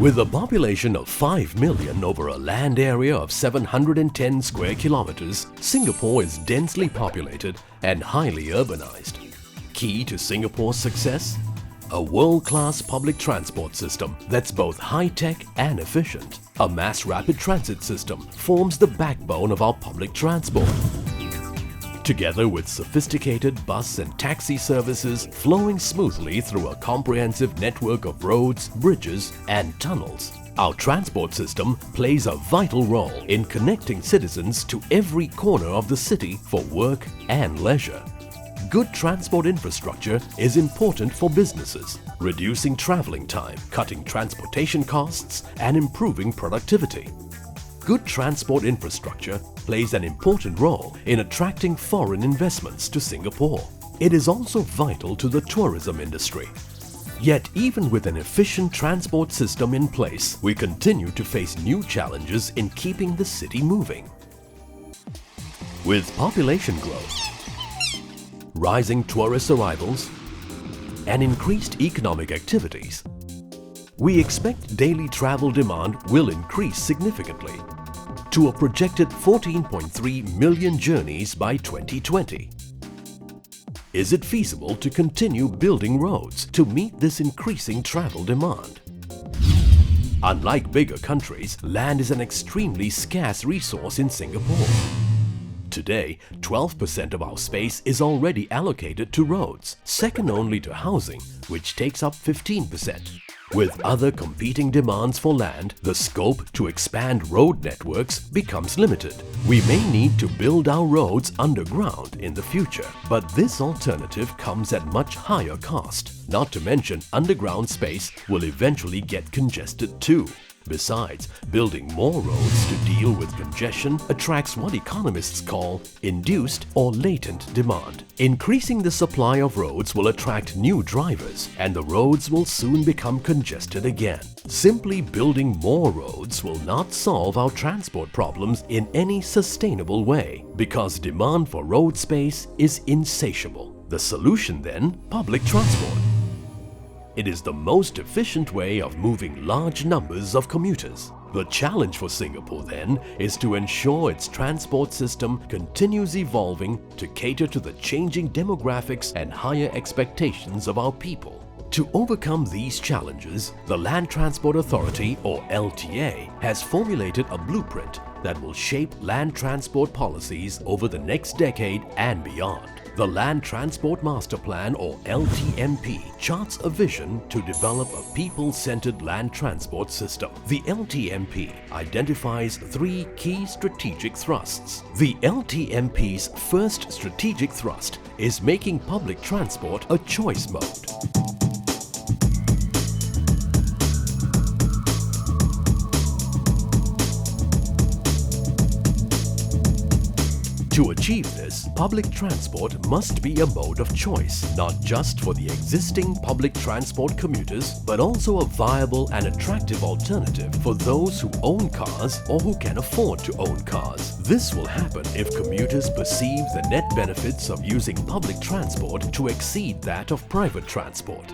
With a population of 5 million over a land area of 710 square kilometers, Singapore is densely populated and highly urbanized. Key to Singapore's success? A world-class public transport system that's both high-tech and efficient. A mass rapid transit system forms the backbone of our public transport. Together with sophisticated bus and taxi services flowing smoothly through a comprehensive network of roads, bridges and tunnels, our transport system plays a vital role in connecting citizens to every corner of the city for work and leisure. Good transport infrastructure is important for businesses, reducing traveling time, cutting transportation costs and improving productivity. Good transport infrastructure plays an important role in attracting foreign investments to Singapore. It is also vital to the tourism industry. Yet even with an efficient transport system in place, we continue to face new challenges in keeping the city moving. With population growth, rising tourist arrivals, and increased economic activities, we expect daily travel demand will increase significantly to a projected 14.3 million journeys by 2020. Is it feasible to continue building roads to meet this increasing travel demand? Unlike bigger countries, land is an extremely scarce resource in Singapore. Today, 12% of our space is already allocated to roads, second only to housing, which takes up 15%. With other competing demands for land, the scope to expand road networks becomes limited. We may need to build our roads underground in the future, but this alternative comes at much higher cost. Not to mention, underground space will eventually get congested too. Besides, building more roads to deal with congestion attracts what economists call induced or latent demand. Increasing the supply of roads will attract new drivers, and the roads will soon become congested again. Simply building more roads will not solve our transport problems in any sustainable way, because demand for road space is insatiable. The solution then, public transport. It is the most efficient way of moving large numbers of commuters. The challenge for Singapore then is to ensure its transport system continues evolving to cater to the changing demographics and higher expectations of our people. To overcome these challenges, the Land Transport Authority, or LTA, has formulated a blueprint that will shape land transport policies over the next decade and beyond. The Land Transport Masterplan, or LTMP, charts a vision to develop a people-centered land transport system. The LTMP identifies 3 key strategic thrusts. The LTMP's first strategic thrust is making public transport a choice mode. To achieve this, public transport must be a mode of choice, not just for the existing public transport commuters, but also a viable and attractive alternative for those who own cars or who can afford to own cars. This will happen if commuters perceive the net benefits of using public transport to exceed that of private transport.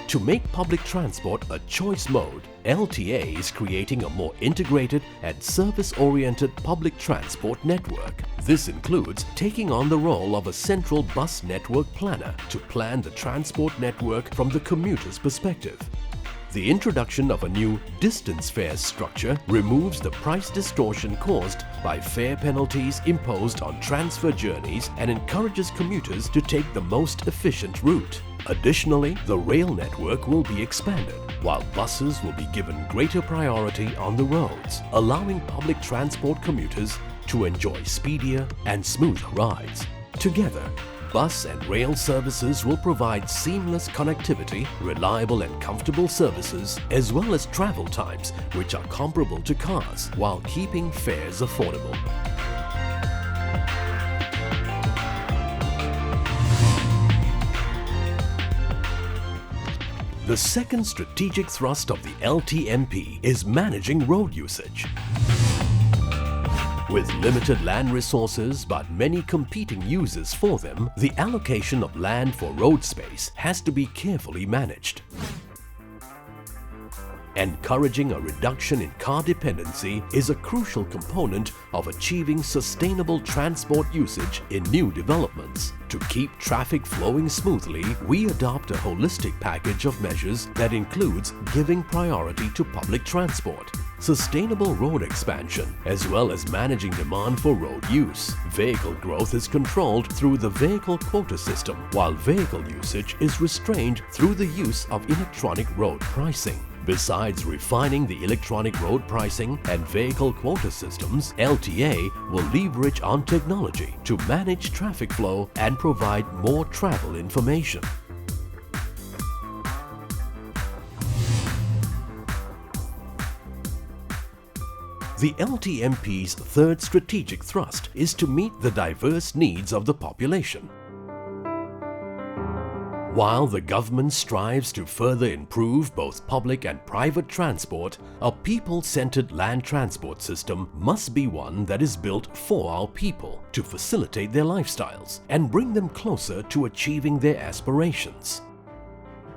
To make public transport a choice mode, LTA is creating a more integrated and service-oriented public transport network. This includes taking on the role of a central bus network planner to plan the transport network from the commuter's perspective. The introduction of a new distance fare structure removes the price distortion caused by fare penalties imposed on transfer journeys and encourages commuters to take the most efficient route. Additionally, the rail network will be expanded, while buses will be given greater priority on the roads, allowing public transport commuters to enjoy speedier and smoother rides. Together, bus and rail services will provide seamless connectivity, reliable and comfortable services, as well as travel times which are comparable to cars, while keeping fares affordable. The second strategic thrust of the LTMP is managing road usage. With limited land resources but many competing uses for them, the allocation of land for road space has to be carefully managed. Encouraging a reduction in car dependency is a crucial component of achieving sustainable transport usage in new developments. To keep traffic flowing smoothly, we adopt a holistic package of measures that includes giving priority to public transport, sustainable road expansion, as well as managing demand for road use. Vehicle growth is controlled through the vehicle quota system, while vehicle usage is restrained through the use of electronic road pricing. Besides refining the electronic road pricing and vehicle quota systems, LTA will leverage on technology to manage traffic flow and provide more travel information. The LTMP's third strategic thrust is to meet the diverse needs of the population. While the government strives to further improve both public and private transport, a people-centered land transport system must be one that is built for our people to facilitate their lifestyles and bring them closer to achieving their aspirations.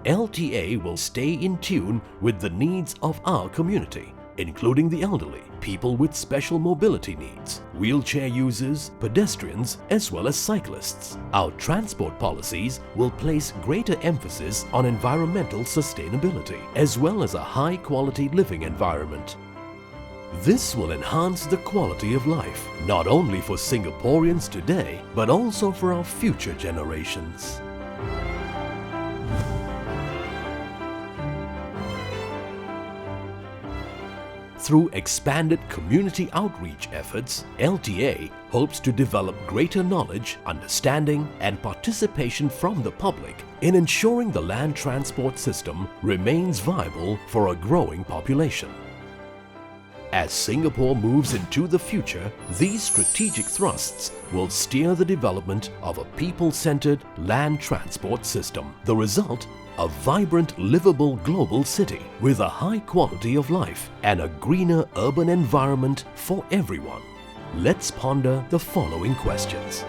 LTA will stay in tune with the needs of our community, including the elderly, people with special mobility needs, wheelchair users, pedestrians, as well as cyclists. Our transport policies will place greater emphasis on environmental sustainability, as well as a high-quality living environment. This will enhance the quality of life, not only for Singaporeans today, but also for our future generations. Through expanded community outreach efforts, LTA hopes to develop greater knowledge, understanding, and participation from the public in ensuring the land transport system remains viable for a growing population. As Singapore moves into the future, these strategic thrusts will steer the development of a people-centered land transport system. The result, a vibrant, livable global city with a high quality of life and a greener urban environment for everyone. Let's ponder the following questions.